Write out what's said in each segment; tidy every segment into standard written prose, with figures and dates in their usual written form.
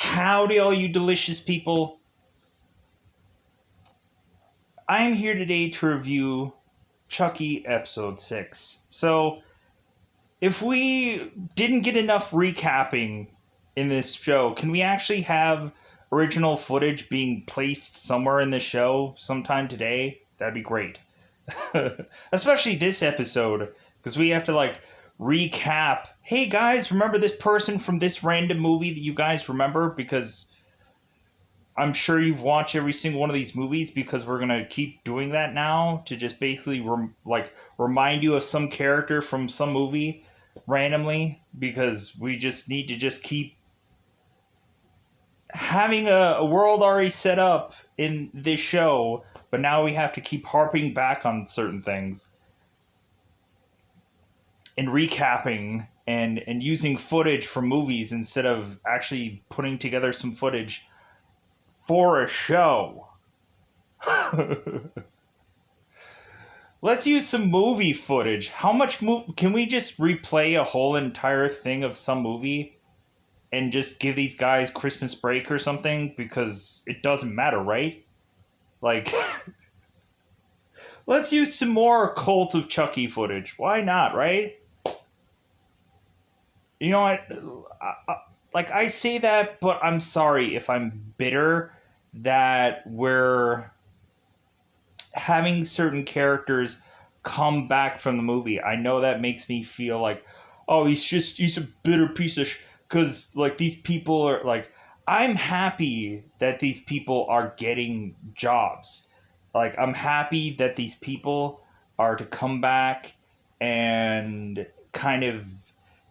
Howdy, all you delicious people. I am here today to review Chucky Episode 6. So, if we didn't get enough recapping in this show, can we actually have original footage being placed somewhere in the show sometime today? That'd be great. Especially this episode, because we have to, recap. Hey, guys, remember this person from this random movie that you guys remember? Because I'm sure you've watched every single one of these movies, because we're gonna keep doing that now to just basically remind you of some character from some movie randomly, because we just need to just keep having a world already set up in this show, but now we have to keep harping back on certain things and recapping and using footage from movies instead of actually putting together some footage for a show. Let's use some movie footage. How much can we just replay a whole entire thing of some movie and just give these guys Christmas break or something? Because it doesn't matter, right? Let's use some more Cult of Chucky footage. Why not, right? You know what? I say that, but I'm sorry if I'm bitter that we're having certain characters come back from the movie. I know that makes me feel like, oh, he's a bitter piece of because these people are I'm happy that these people are getting jobs. I'm happy that these people are to come back and kind of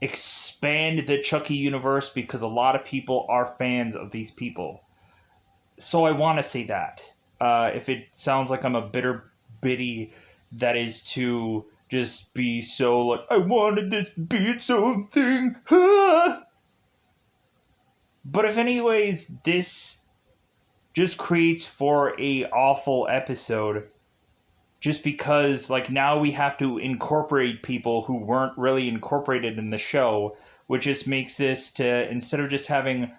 expand the Chucky universe, because a lot of people are fans of these people. So I want to say that. If it sounds like I'm a bitter biddy, that is to just be so I wanted this to be its own thing. But if anyways, this just creates for a awful episode, just because now we have to incorporate people who weren't really incorporated in the show, which just makes this to, instead of just having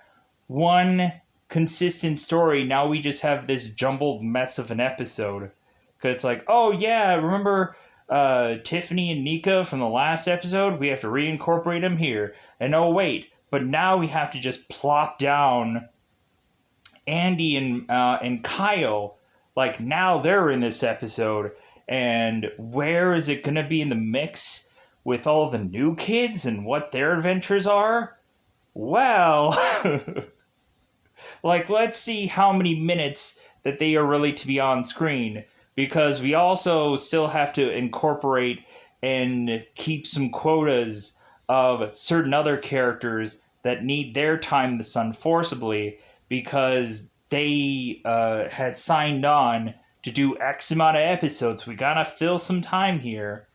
one consistent story, now we just have this jumbled mess of an episode. Because it's oh yeah, remember Tiffany and Nika from the last episode? We have to reincorporate them here. And oh wait, but now we have to just plop down Andy and Kyle. Now they're in this episode, and where is it gonna be in the mix with all the new kids and what their adventures are? Well, let's see how many minutes that they are really to be on screen, because we also still have to incorporate and keep some quotas of certain other characters that need their time in the sun forcibly, because they had signed on to do X amount of episodes. We gotta fill some time here.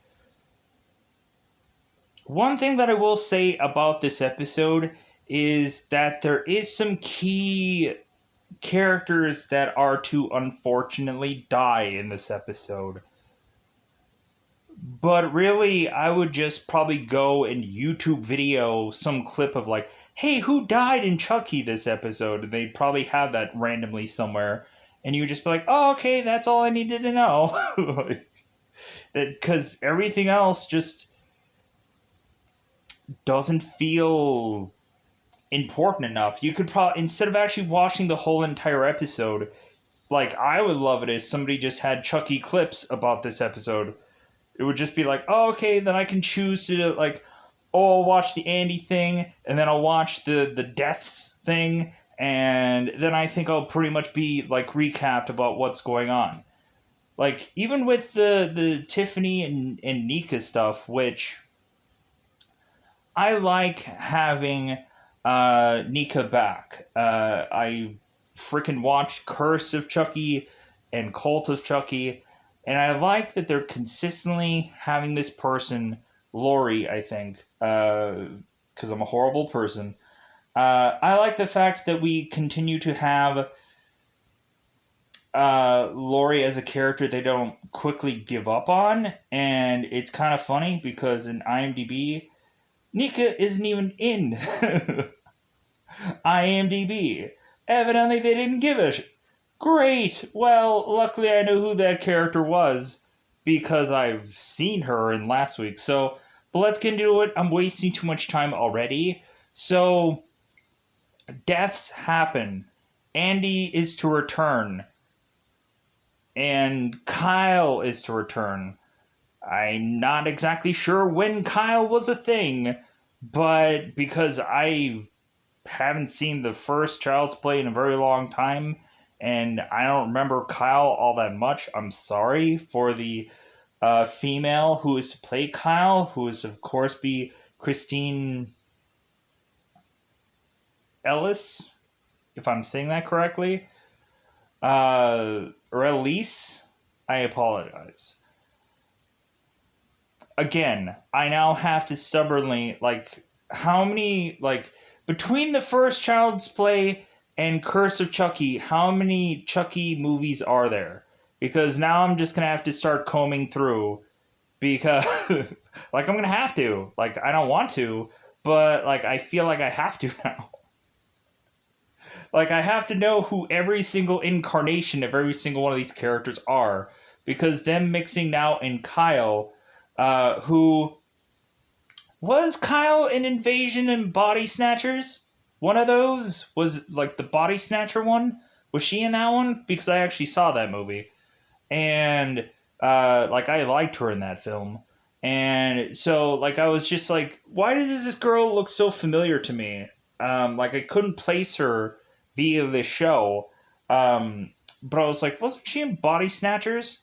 One thing that I will say about this episode is that there is some key characters that are to unfortunately die in this episode. But really, I would just probably go and YouTube video some clip of hey, who died in Chucky this episode? And they'd probably have that randomly somewhere. And you would just be oh, okay, that's all I needed to know. Because everything else just doesn't feel important enough. You could probably, instead of actually watching the whole entire episode, I would love it if somebody just had Chucky clips about this episode. It would just be oh, okay, then I can choose to oh, I'll watch the Andy thing, and then I'll watch the deaths thing, and then I think I'll pretty much be recapped about what's going on. Even with the Tiffany and Nika stuff, which I like having Nika back. I freaking watched Curse of Chucky and Cult of Chucky, and I like that they're consistently having this person, Lori, I think, because I'm a horrible person. I like the fact that we continue to have Lori as a character they don't quickly give up on, and it's kind of funny because in IMDb, Nika isn't even in. IMDb. Evidently, they didn't give a Great! Well, luckily I know who that character was because I've seen her in last week. So, but let's get into it. I'm wasting too much time already. So, deaths happen. Andy is to return. And Kyle is to return. I'm not exactly sure when Kyle was a thing, but because I haven't seen the first Child's Play in a very long time, and I don't remember Kyle all that much. I'm sorry for the female who is to play Kyle, who is to, of course, be Christine Ellis, if I'm saying that correctly. Or Elise. I apologize. Again, I now have to stubbornly, how many, between the first Child's Play and Curse of Chucky, how many Chucky movies are there? Because now I'm just going to have to start combing through. Because, I'm going to have to. I don't want to, but, I feel like I have to now. I have to know who every single incarnation of every single one of these characters are. Because them mixing now in Kyle, who... Was Kyle in Invasion and Body Snatchers? One of those? Was, the Body Snatcher one? Was she in that one? Because I actually saw that movie. And, I liked her in that film. And so, I was just why does this girl look so familiar to me? I couldn't place her via this show. But I was wasn't she in Body Snatchers?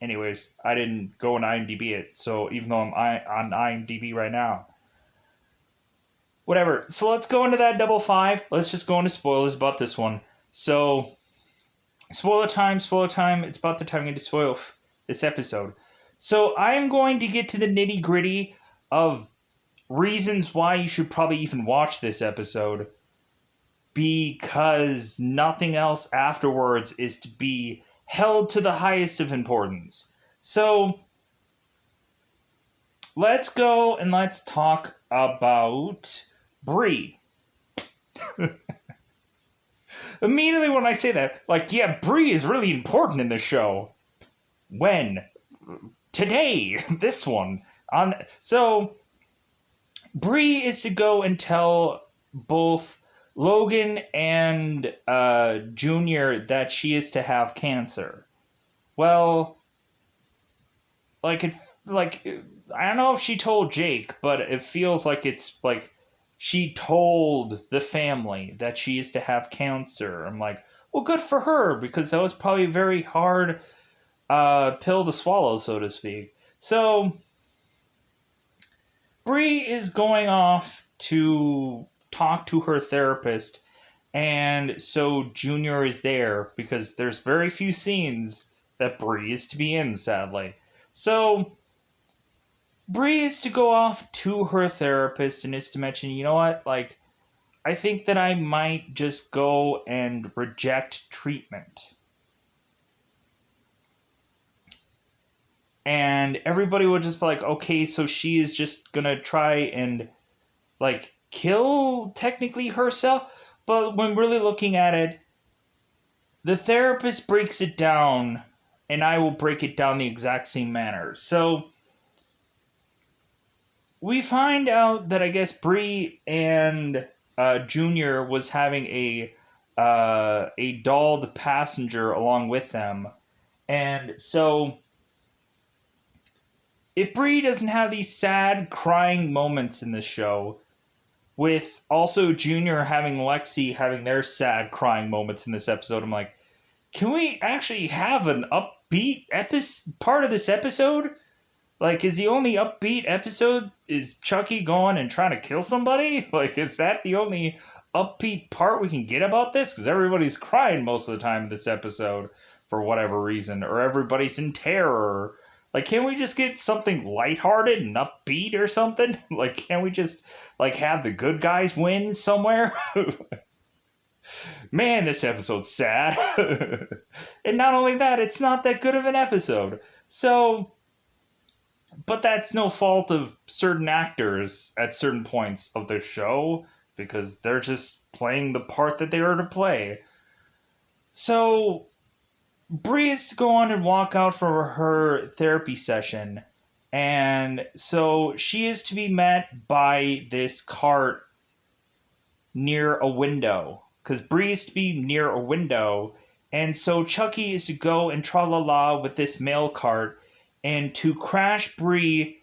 Anyways, I didn't go and IMDb it, so even though I'm on IMDb right now. Whatever. So let's go into that double five. Let's just go into spoilers about this one. So, spoiler time. It's about the time I'm going to spoil this episode. So I'm going to get to the nitty gritty of reasons why you should probably even watch this episode. Because nothing else afterwards is to be held to the highest of importance. So, let's go and let's talk about Bree. Immediately when I say that, Bree is really important in this show. When? Today. This one. So, Bree is to go and tell both Logan and Junior that she is to have cancer. Well, I don't know if she told Jake, but it feels like it's she told the family that she is to have cancer. I'm well, good for her, because that was probably a very hard pill to swallow, so to speak. So, Bree is going off to talk to her therapist, and so Junior is there because there's very few scenes that Bree is to be in, sadly. So Bree is to go off to her therapist and is to mention, you know what, I think that I might just go and reject treatment. And everybody would just be okay, so she is just gonna try and kill technically herself. But when really looking at it, the therapist breaks it down, and I will break it down the exact same manner. So we find out that I guess Bree and Junior was having a dolled passenger along with them, and so if Bree doesn't have these sad crying moments in this show, with also Junior having Lexi having their sad crying moments in this episode, I'm can we actually have an upbeat part of this episode? Is the only upbeat episode is Chucky going and trying to kill somebody? Is that the only upbeat part we can get about this? Because everybody's crying most of the time in this episode for whatever reason, or everybody's in terror. Can't we just get something lighthearted and upbeat or something? Can't we just, have the good guys win somewhere? Man, this episode's sad. And not only that, it's not that good of an episode. So, but that's no fault of certain actors at certain points of the show. because they're just playing the part that they are to play. So Bree is to go on and walk out for her therapy session. And so she is to be met by this cart near a window. Because Bree is to be near a window. And so Chucky is to go and tra-la-la with this mail cart and to crash Bree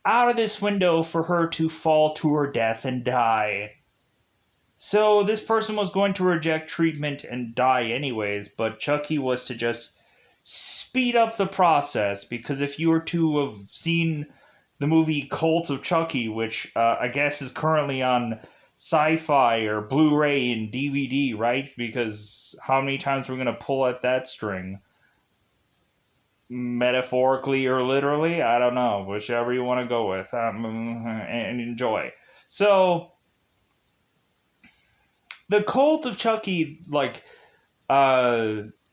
out of this window for her to fall to her death and die. So this person was going to reject treatment and die anyways, but Chucky was to just speed up the process, because if you were to have seen the movie Cult of Chucky, which I guess is currently on Sci-Fi or Blu-ray and DVD, right? Because how many times we're going to pull at that string? Metaphorically or literally? I don't know. Whichever you want to go with. And enjoy. So the Cult of Chucky, like,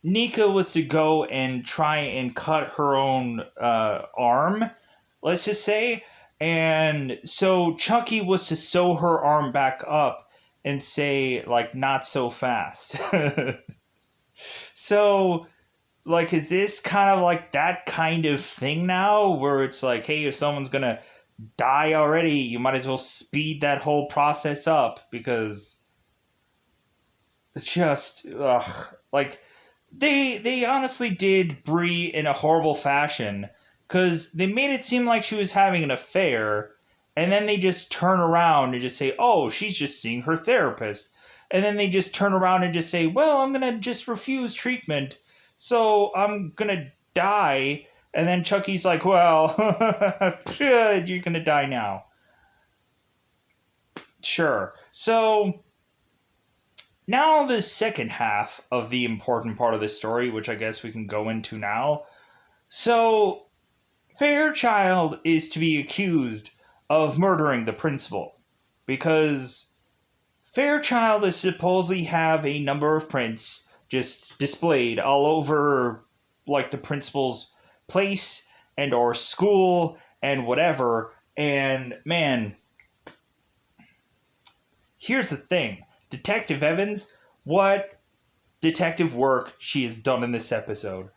Nika was to go and try and cut her own arm, let's just say. And so Chucky was to sew her arm back up and say, like, not so fast. So, like, is this kind of like that kind of thing now, where it's like, hey, if someone's gonna die already, you might as well speed that whole process up, because it's just, like, they honestly did Bree in a horrible fashion, because they made it seem like she was having an affair, and then they just turn around and just say, oh, she's just seeing her therapist. And then they just turn around and just say, well, I'm going to just refuse treatment, so I'm going to die. And then Chucky's like, well, you're going to die now. Sure. So now the second half of the important part of this story, which I guess we can go into now. So Fairchild is to be accused of murdering the principal, because Fairchild is supposedly have a number of prints just displayed all over, like, the principal's place and or school and whatever. And man, here's the thing. Detective Evans, what detective work she has done in this episode.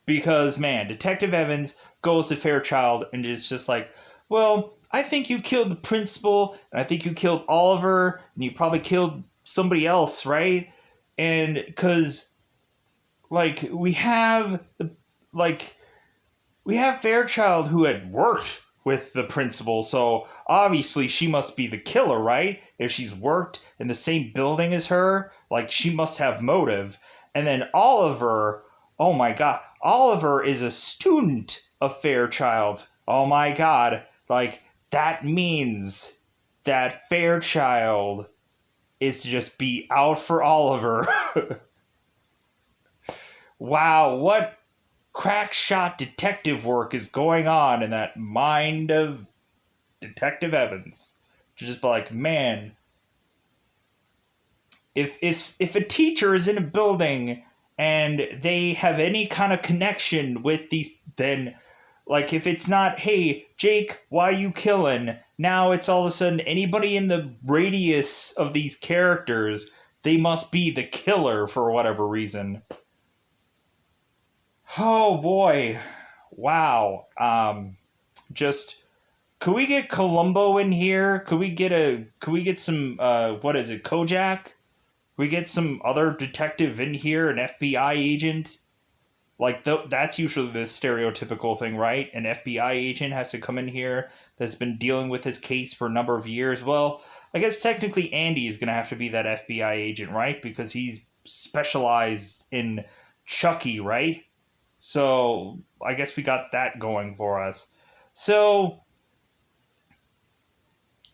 Because, man, Detective Evans goes to Fairchild and is just like, well, I think you killed the principal, and I think you killed Oliver, and you probably killed somebody else, right? And because, like, we have Fairchild, who had worked with the principal, so obviously she must be the killer, right? If she's worked in the same building as her, like, she must have motive. And then Oliver, oh my god, Oliver is a student of Fairchild. Oh my god, like, that means that Fairchild is to just be out for Oliver. Wow, what crack shot detective work is going on in that mind of Detective Evans? To just be like, man, if a teacher is in a building and they have any kind of connection with these, then, like, if it's not, hey, Jake, why you killing? Now it's all of a sudden anybody in the radius of these characters, they must be the killer for whatever reason. Oh boy. Wow. Just, could we get Columbo in here? Could we get some, what is it, Kojak? Could we get some other detective in here, an FBI agent? Like, that's usually the stereotypical thing, right? An FBI agent has to come in here that's been dealing with his case for a number of years. Well, I guess technically Andy is going to have to be that FBI agent, right? Because he's specialized in Chucky, right? So I guess we got that going for us. So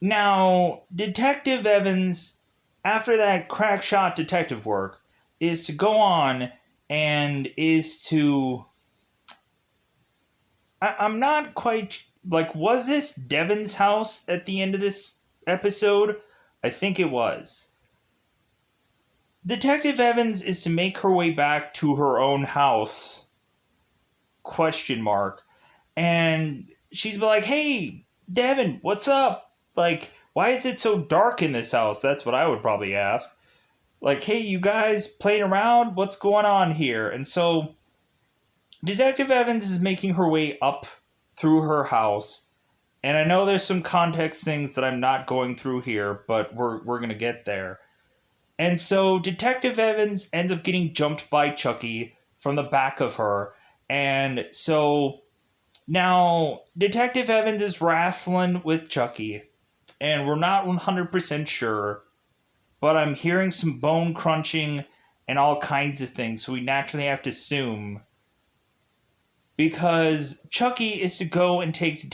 now Detective Evans, after that crack shot detective work, is to go on and is to... I'm not quite... Like, was this Devin's house at the end of this episode? I think it was. Detective Evans is to make her way back to her own house. Question mark. And she's like, hey, Devin, what's up? Like, why is it so dark in this house? That's what I would probably ask. Like, hey, you guys playing around? What's going on here? And so Detective Evans is making her way up through her house. And I know there's some context things that I'm not going through here, but we're going to get there. And so Detective Evans ends up getting jumped by Chucky from the back of her. And so now Detective Evans is wrestling with Chucky. And we're not 100% sure, but I'm hearing some bone crunching and all kinds of things. So we naturally have to assume, because Chucky is to go and take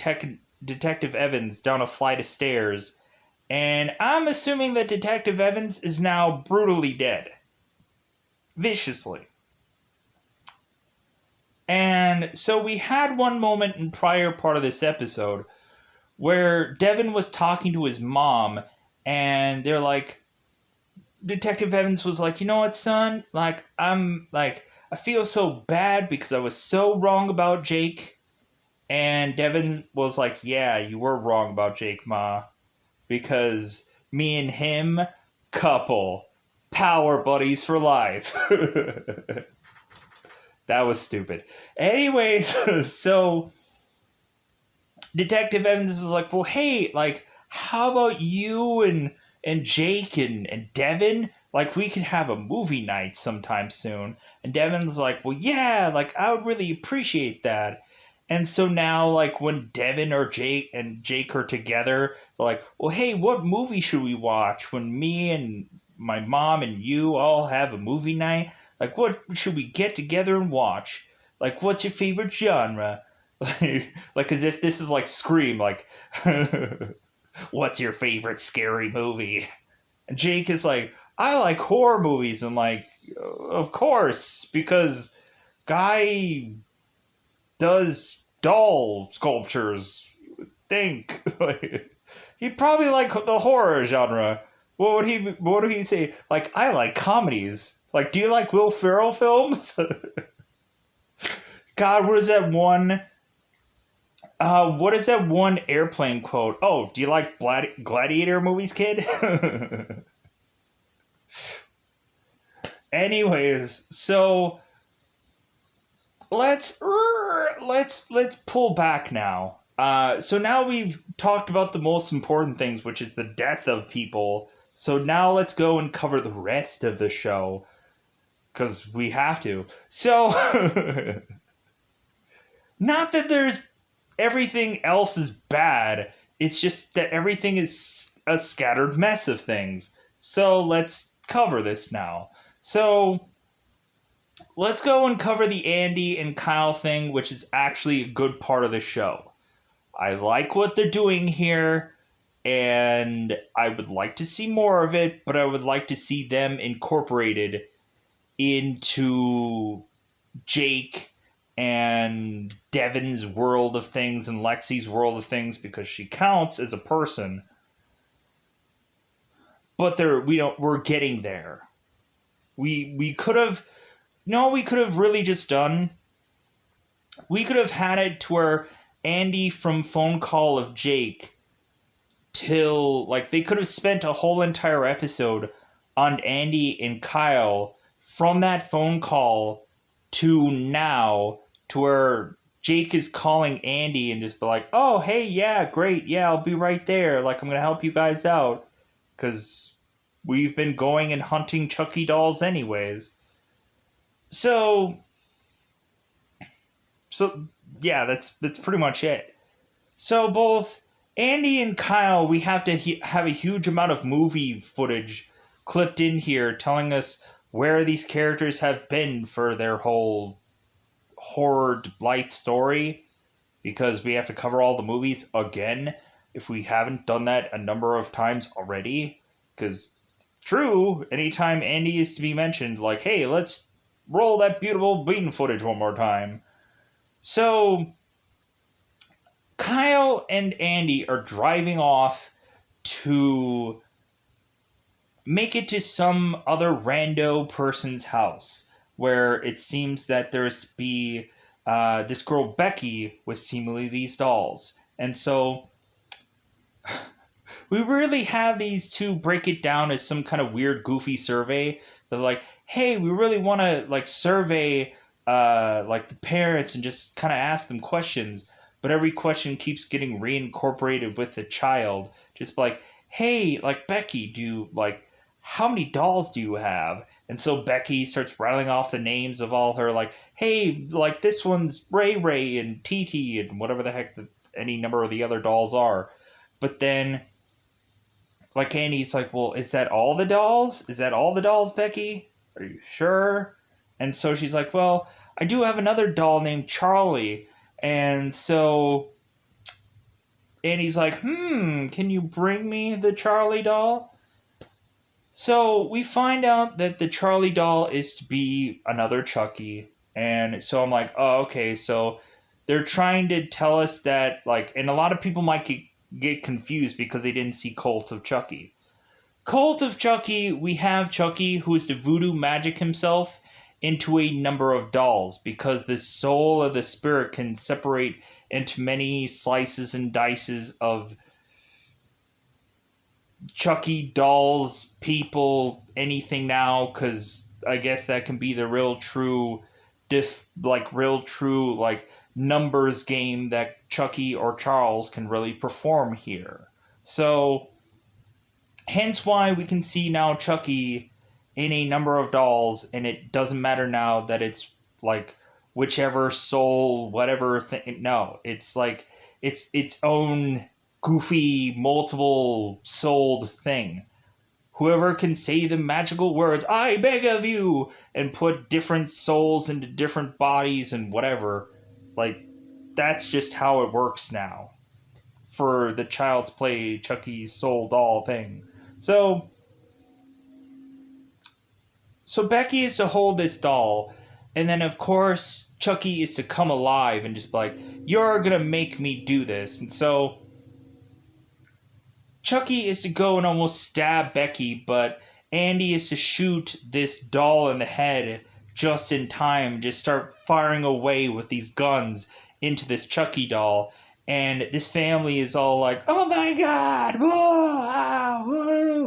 Detective Evans down a flight of stairs. And I'm assuming that Detective Evans is now brutally dead. Viciously. And so we had one moment in prior part of this episode where Devin was talking to his mom, and they're like, Detective Evans was like, you know what, son? Like, I feel so bad because I was so wrong about Jake. And Devin was like, yeah, you were wrong about Jake, Ma. Because me and him, couple, power buddies for life. That was stupid. Anyways, so Detective Evans is like, well, hey, like, how about you and Jake and Devin? Like, we can have a movie night sometime soon. And Devin's like, well, yeah, like, I would really appreciate that. And so now, like, when Devin or Jake are together, they're like, well, hey, what movie should we watch when me and my mom and you all have a movie night? Like, what should we get together and watch? Like, what's your favorite genre? Like as if this is like Scream, like, what's your favorite scary movie? And Jake is like, I like horror movies, and like, of course, because guy does doll sculptures. Think he'd probably like the horror genre. What would he say? Like, I like comedies. Like, do you like Will Ferrell films? God, what is that one? What is that one airplane quote? Oh, do you like gladiator movies, kid? Anyways, so let's pull back now. So now we've talked about the most important things, which is the death of people. So now let's go and cover the rest of the show, because we have to. So, not that there's everything else is bad. It's just that everything is a scattered mess of things. So let's cover this now. So let's go and cover the Andy and Kyle thing, which is actually a good part of the show. I like what they're doing here, and I would like to see more of it, but I would like to see them incorporated into Jake and Devin's world of things and Lexi's world of things, because she counts as a person. But we're getting there. We could have really just done, we could have had it to where Andy from phone call of Jake till, like, they could have spent a whole entire episode on Andy and Kyle from that phone call to now, to where Jake is calling Andy and just be like, oh, hey, yeah, great, yeah, I'll be right there, like, I'm gonna help you guys out, because we've been going and hunting Chucky dolls anyways. So yeah, that's pretty much it. So both Andy and Kyle, we have to have a huge amount of movie footage clipped in here telling us where these characters have been for their whole horror light story, because we have to cover all the movies again if we haven't done that a number of times already. Because true, anytime Andy is to be mentioned, like, hey, let's roll that beautiful bean footage one more time. So Kyle and Andy are driving off to make it to some other rando person's house, where it seems that there's to be this girl Becky with seemingly these dolls. And so we really have these two break it down as some kind of weird, goofy survey. They're like, hey, we really want to like survey like the parents and just kind of ask them questions. But every question keeps getting reincorporated with the child. Just like, hey, like Becky, do you like how many dolls do you have? And so Becky starts rattling off the names of all her like, hey, like this one's Ray Ray and TT and whatever the heck any number of the other dolls are. But then like Andy's like, well, is that all the dolls? Is that all the dolls, Becky? Are you sure? And so she's like, well, I do have another doll named Charlie. And so Andy's like, can you bring me the Charlie doll? So we find out that the Charlie doll is to be another Chucky. And so I'm like, oh, okay, so they're trying to tell us that, like, and a lot of people might get confused because they didn't see Cult of Chucky. Cult of Chucky, we have Chucky, who is to voodoo magic himself into a number of dolls because the soul of the spirit can separate into many slices and dices of Chucky dolls, people, anything now, because I guess that can be the real true numbers game that Chucky or Charles can really perform here. So hence why we can see now Chucky in a number of dolls, and it doesn't matter now that it's like whichever soul, whatever thing. No, it's like it's its own goofy, multiple souled thing. Whoever can say the magical words, I beg of you, and put different souls into different bodies and whatever, like, that's just how it works now for the Child's Play Chucky's Soul doll thing. So Becky is to hold this doll, and then of course Chucky is to come alive and just be like, you're gonna make me do this. And so Chucky is to go and almost stab Becky, but Andy is to shoot this doll in the head just in time, just start firing away with these guns into this Chucky doll. And this family is all like, oh my god,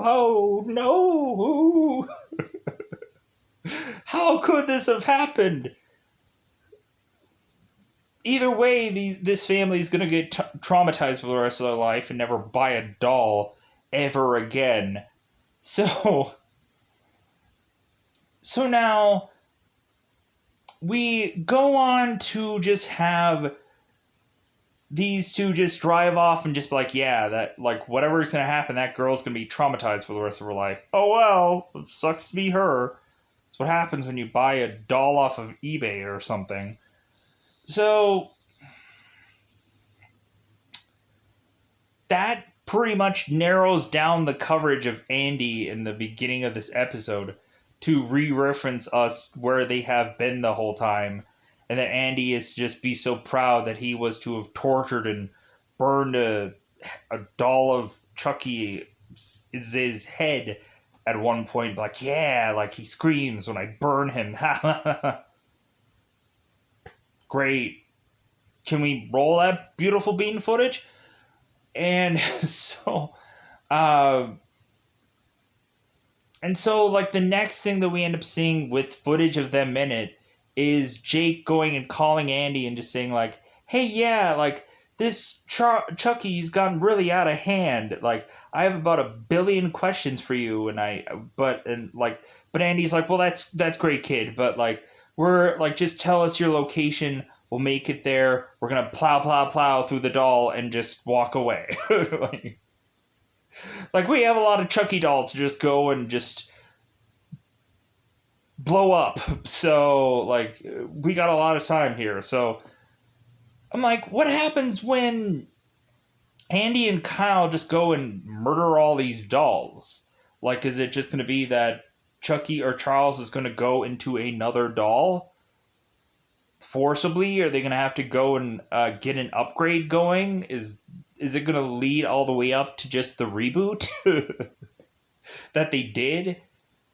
oh no, how could this have happened? Either way, this family is going to get traumatized for the rest of their life and never buy a doll ever again. So now we go on to just have these two just drive off and just be like, yeah, that, like, whatever's going to happen, that girl's going to be traumatized for the rest of her life. Oh well, it sucks to be her. That's what happens when you buy a doll off of eBay or something. So that pretty much narrows down the coverage of Andy in the beginning of this episode to re-reference us where they have been the whole time, and that Andy is just be so proud that he was to have tortured and burned a doll of Chucky's head at one point. Like, yeah, like he screams when I burn him. Great. Can we roll that beautiful bean footage? And so, like, the next thing that we end up seeing with footage of them in it is Jake going and calling Andy and just saying, like, hey, yeah, like, this Chucky's gotten really out of hand. Like, I have about 1 billion questions for you, but Andy's like, well, that's great, kid, but, like, we're, like, just tell us your location, we'll make it there, we're gonna plow through the doll and just walk away. like, we have a lot of Chucky dolls to just go and just blow up, so, like, we got a lot of time here. So I'm like, what happens when Andy and Kyle just go and murder all these dolls? Like, is it just gonna be that Chucky or Charles is going to go into another doll forcibly? Are they going to have to go and get an upgrade going? Is it going to lead all the way up to just the reboot that they did?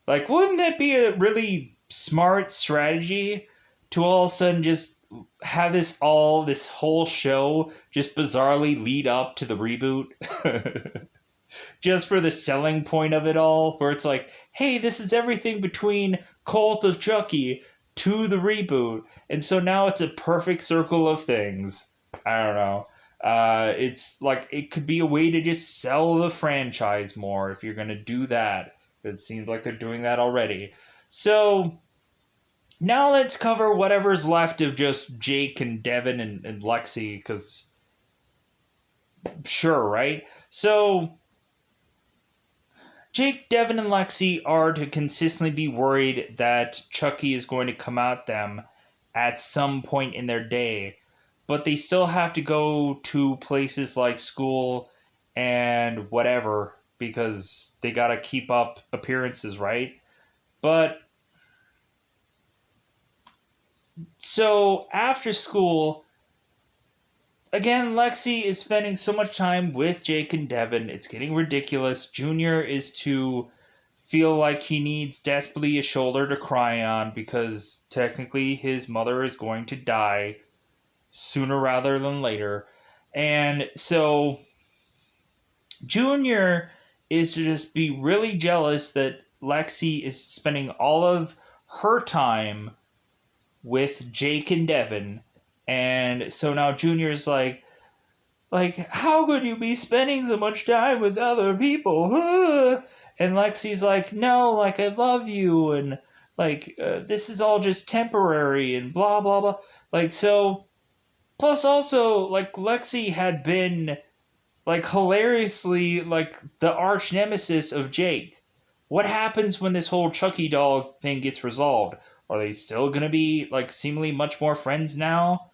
Like, wouldn't that be a really smart strategy to all of a sudden just have this whole show just bizarrely lead up to the reboot? just for the selling point of it all, where it's like, hey, this is everything between Cult of Chucky to the reboot, and so now it's a perfect circle of things. I don't know. It's like it could be a way to just sell the franchise more if you're gonna do that. It seems like they're doing that already. So now let's cover whatever's left of just Jake and Devin and Lexi, because sure, right? So Jake, Devin, and Lexi are to consistently be worried that Chucky is going to come at them at some point in their day, but they still have to go to places like school and whatever because they got to keep up appearances, right? But so after school, again, Lexi is spending so much time with Jake and Devin. It's getting ridiculous. Junior is to feel like he needs desperately a shoulder to cry on because technically his mother is going to die sooner rather than later. And so Junior is to just be really jealous that Lexi is spending all of her time with Jake and Devin. And so now Junior's like, how could you be spending so much time with other people? And Lexi's like, no, like, I love you, and, like, this is all just temporary, and blah, blah, blah. Like, so, plus also, like, Lexi had been, like, hilariously, like, the arch nemesis of Jake. What happens when this whole Chucky doll thing gets resolved? Are they still gonna be, like, seemingly much more friends now?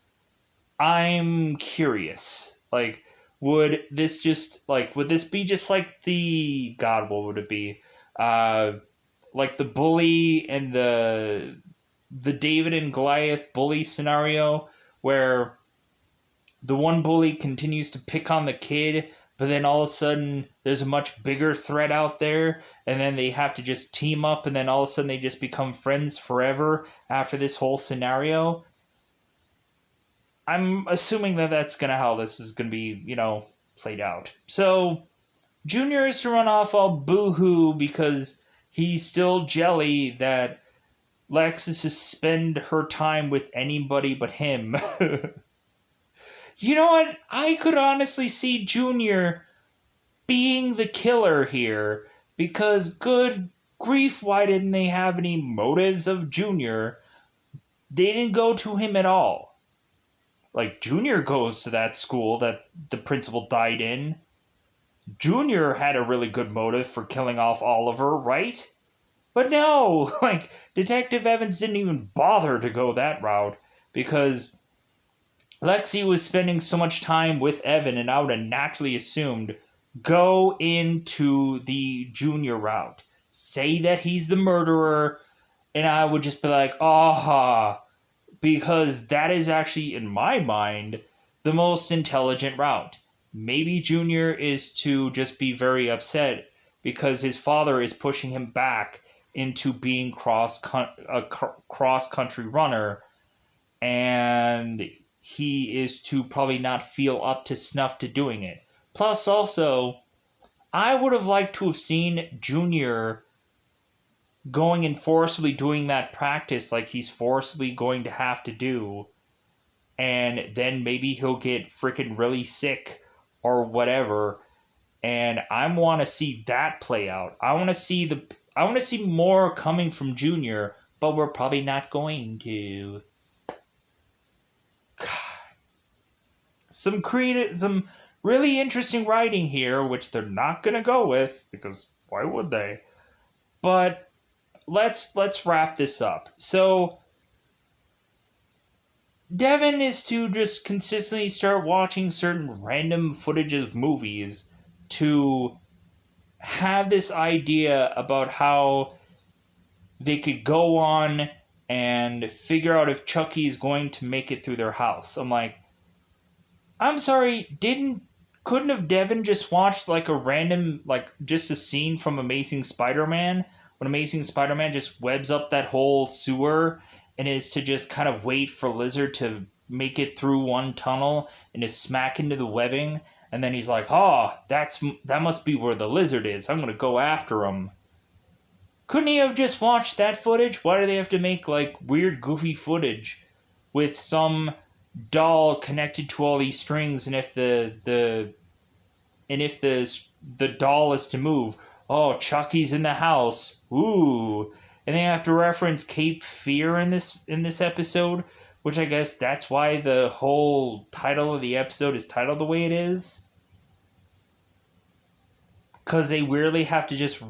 I'm curious. Like, would this be just like the, God, what would it be? Like the bully and the David and Goliath bully scenario where the one bully continues to pick on the kid, but then all of a sudden there's a much bigger threat out there, and then they have to just team up, and then all of a sudden they just become friends forever after this whole scenario. I'm assuming that that's how this is going to be, played out. So, Junior is to run off all boo-hoo because he's still jelly that Lex is to spend her time with anybody but him. You know what? I could honestly see Junior being the killer here because good grief, why didn't they have any motives of Junior? They didn't go to him at all. Like, Junior goes to that school that the principal died in. Junior had a really good motive for killing off Oliver, right? But no, like, Detective Evans didn't even bother to go that route because Lexi was spending so much time with Evan, and I would have naturally assumed go into the Junior route. Say that he's the murderer, and I would just be like, aha, because that is actually, in my mind, the most intelligent route. Maybe Junior is to just be very upset because his father is pushing him back into being a cross-country runner, and he is to probably not feel up to snuff to doing it. Plus, also, I would have liked to have seen Junior going and forcibly doing that practice like he's forcibly going to have to do, and then maybe he'll get freaking really sick or whatever, and I want to see that play out. I want to see more coming from Junior, but we're probably not going to. God. Some really interesting writing here, which they're not going to go with because why would they? But let's wrap this up. So Devin is to just consistently start watching certain random footage of movies to have this idea about how they could go on and figure out if Chucky is going to make it through their house. I'm like, I'm sorry, couldn't have Devin just watched like a random, like just a scene from Amazing Spider-Man when Amazing Spider-Man just webs up that whole sewer and is to just kind of wait for Lizard to make it through one tunnel and to smack into the webbing? And then he's like, oh, that must be where the lizard is. I'm going to go after him. Couldn't he have just watched that footage? Why do they have to make, like, weird, goofy footage with some doll connected to all these strings, and if the doll is to move, oh, Chucky's in the house, ooh, and they have to reference Cape Fear in this episode, which I guess that's why the whole title of the episode is titled the way it is, because they weirdly have to just,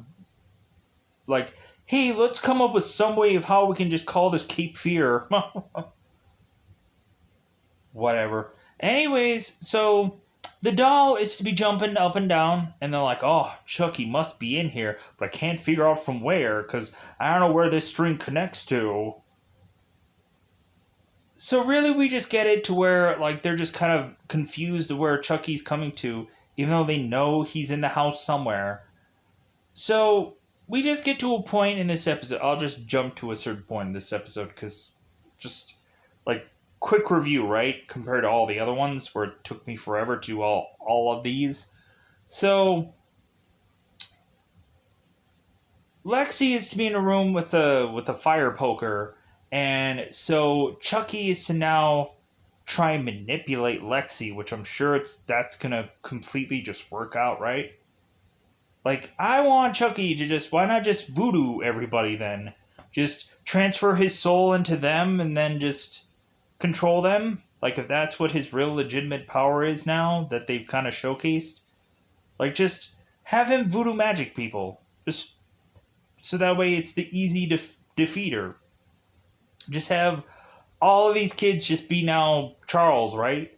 like, hey, let's come up with some way of how we can just call this Cape Fear. Whatever. Anyways, so the doll is to be jumping up and down, and they're like, oh, Chucky must be in here, but I can't figure out from where, because I don't know where this string connects to. So really, we just get it to where, like, they're just kind of confused of where Chucky's coming to, even though they know he's in the house somewhere. So we just get to a point in this episode. I'll just jump to a certain point in this episode, because just, like, quick review, right? Compared to all the other ones where it took me forever to do all of these. So Lexi is to be in a room with a fire poker, and so Chucky is to now try and manipulate Lexi, which I'm sure that's gonna completely just work out, right? Like, I want Chucky to just, why not just voodoo everybody then? Just transfer his soul into them and then just control them, like if that's what his real legitimate power is now that they've kind of showcased. Like, just have him voodoo magic people, just so that way it's the easy defeater. Just have all of these kids just be now Charles, right?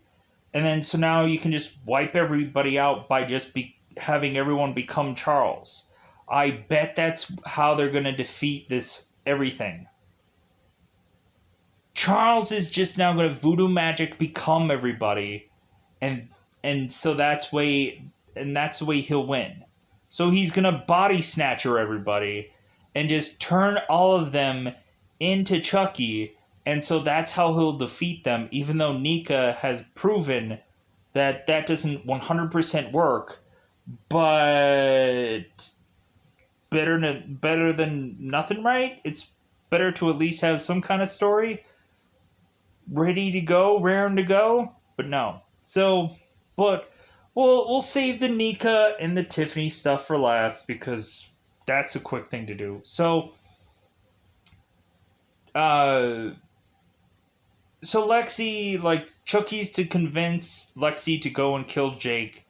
And then so now you can just wipe everybody out by just having everyone become Charles. I bet that's how they're going to defeat this everything. Charles is just now going to voodoo magic become everybody, and so that's the way he'll win. So he's going to body snatcher everybody and just turn all of them into Chucky, and so that's how he'll defeat them, even though Nika has proven that doesn't 100% work, but better than nothing, right? It's better to at least have some kind of story ready to go, raring to go, but no. So, but we'll save the Nika and the Tiffany stuff for last because that's a quick thing to do. So, so Lexi, like, Chucky's to convince Lexi to go and kill Jake,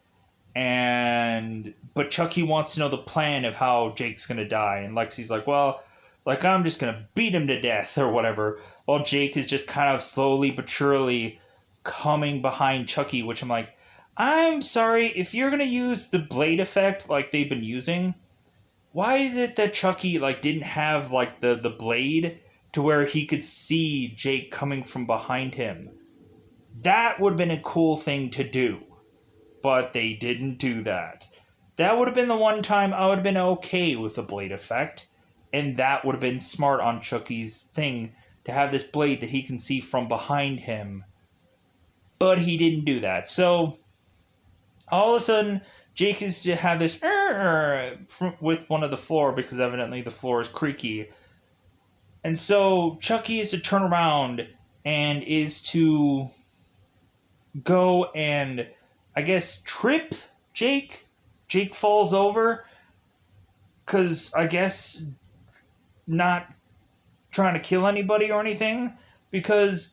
but Chucky wants to know the plan of how Jake's gonna die, and Lexi's like, well, like, I'm just gonna beat him to death or whatever, while Jake is just kind of slowly but surely coming behind Chucky, which I'm like, I'm sorry, if you're gonna use the blade effect like they've been using, why is it that Chucky, like, didn't have, like, the blade to where he could see Jake coming from behind him? That would have been a cool thing to do, but they didn't do that. That would have been the one time I would have been okay with the blade effect, and that would have been smart on Chucky's thing to have this blade that he can see from behind him. But he didn't do that. So, all of a sudden, Jake is to have this with one of the floor, because evidently the floor is creaky. And so, Chucky is to turn around and is to go and, I guess, trip Jake. Jake falls over, because I guess not trying to kill anybody or anything, because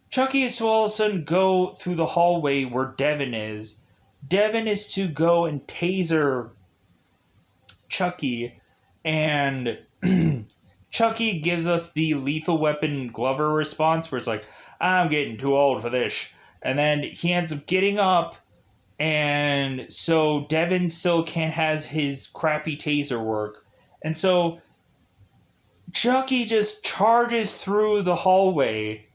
Chucky is to all of a sudden go through the hallway where Devin is. Devin is to go and taser Chucky, and Chucky gives us the Lethal Weapon Glover response, where it's like, I'm getting too old for this. And then he ends up getting up, and so Devin still can't have his crappy taser work. And so Chucky just charges through the hallway,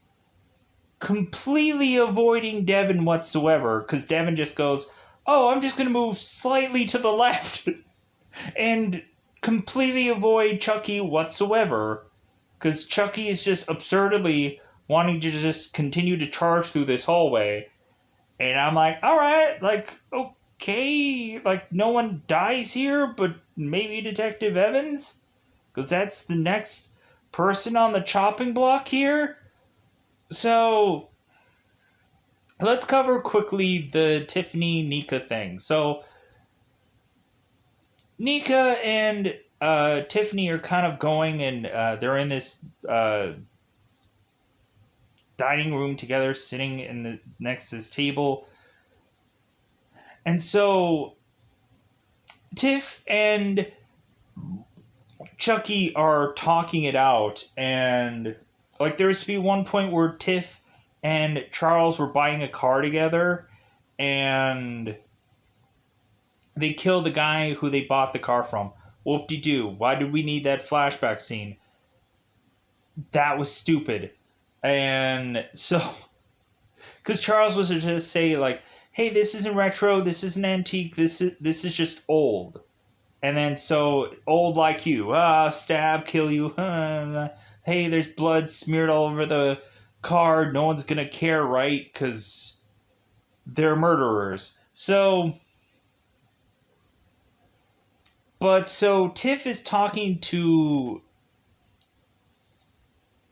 completely avoiding Devin whatsoever, because Devin just goes, oh, I'm just going to move slightly to the left, and completely avoid Chucky whatsoever, because Chucky is just absurdly wanting to just continue to charge through this hallway. And I'm like, all right, like, okay, like, no one dies here, but maybe Detective Evans? Because that's the next person on the chopping block here. So, let's cover quickly the Tiffany Nika thing. So, Nika and Tiffany are kind of going, and they're in this dining room together, sitting in the next to this table. And so Tiff and Chucky are talking it out, and like there used to be one point where Tiff and Charles were buying a car together, and they kill the guy who they bought the car from. Whoop-de-doo. Why did we need that flashback scene? That was stupid. And so, because Charles was to just say like, "Hey, this isn't retro. This isn't antique. This is just old." And then so old like you, stab, kill you. Hey, there's blood smeared all over the car. No one's gonna care, right? Because they're murderers. So, but so Tiff is talking to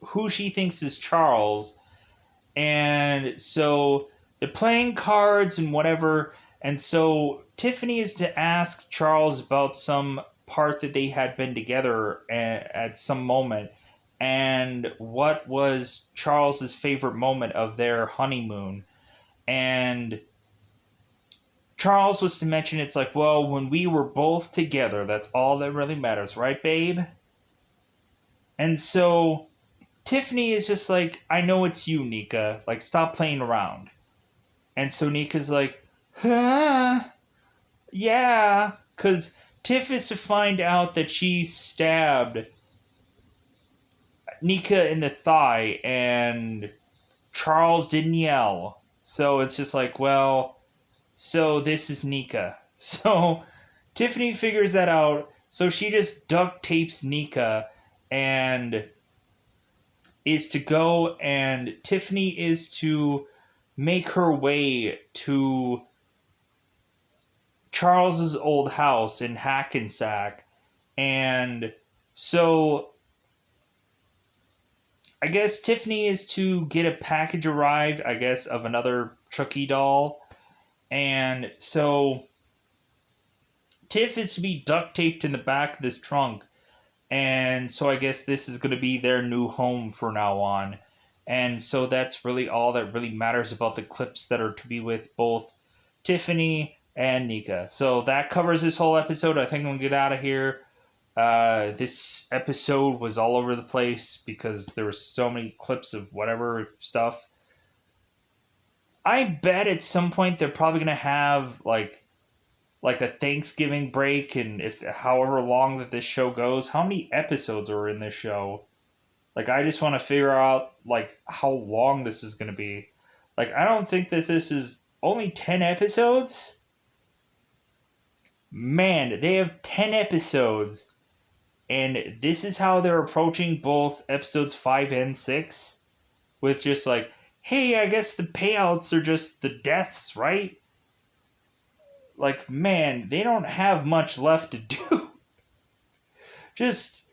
who she thinks is Charles, and so they're playing cards and whatever. And so Tiffany is to ask Charles about some part that they had been together at some moment, and what was Charles's favorite moment of their honeymoon. And Charles was to mention it's like, well, when we were both together, that's all that really matters, right, babe? And so Tiffany is just like, I know it's you, Nika. Like, stop playing around. And so Nika's like, huh? Yeah. Because Tiff is to find out that she stabbed Nika in the thigh, and Charles didn't yell. So it's just like, well, so this is Nika. So Tiffany figures that out. So she just duct tapes Nika and is to go, and Tiffany is to make her way to Charles's old house in Hackensack. And so I guess Tiffany is to get a package arrived, I guess, of another Chucky doll. And so Tiff is to be duct taped in the back of this trunk. And so I guess this is going to be their new home from now on. And so that's really all that really matters about the clips that are to be with both Tiffany and Nika. So that covers this whole episode. I think I'm going to get out of here. This episode was all over the place because there were so many clips of whatever stuff. I bet at some point they're probably going to have like a Thanksgiving break, and if however long that this show goes, how many episodes are in this show? Like, I just want to figure out like how long this is going to be. Like, I don't think that this is only 10 episodes. Man, they have 10 episodes, and this is how they're approaching both episodes 5 and 6, with just like, hey, I guess the payouts are just the deaths, right? Like, man, they don't have much left to do. Just,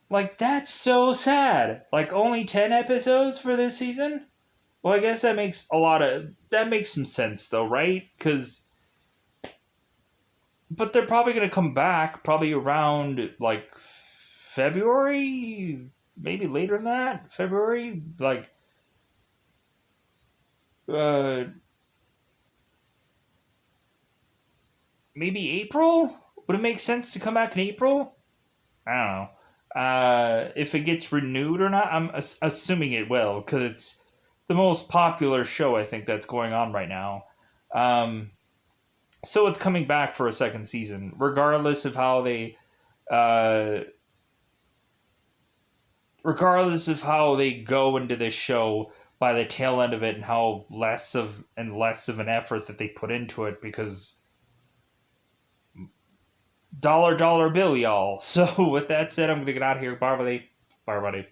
like, that's so sad. Like, only 10 episodes for this season? Well, I guess that makes some sense, though, right? But they're probably going to come back probably around, like, February? Maybe later than that? February? Like, uh, maybe April? Would it make sense to come back in April? I don't know. If it gets renewed or not, I'm assuming it will, because it's the most popular show I think that's going on right now. So it's coming back for a second season, regardless of how they, go into this show by the tail end of it, and how less of an effort that they put into it, because dollar bill, y'all. So with that said, I'm gonna get out of here. Bye, buddy. Bye, buddy.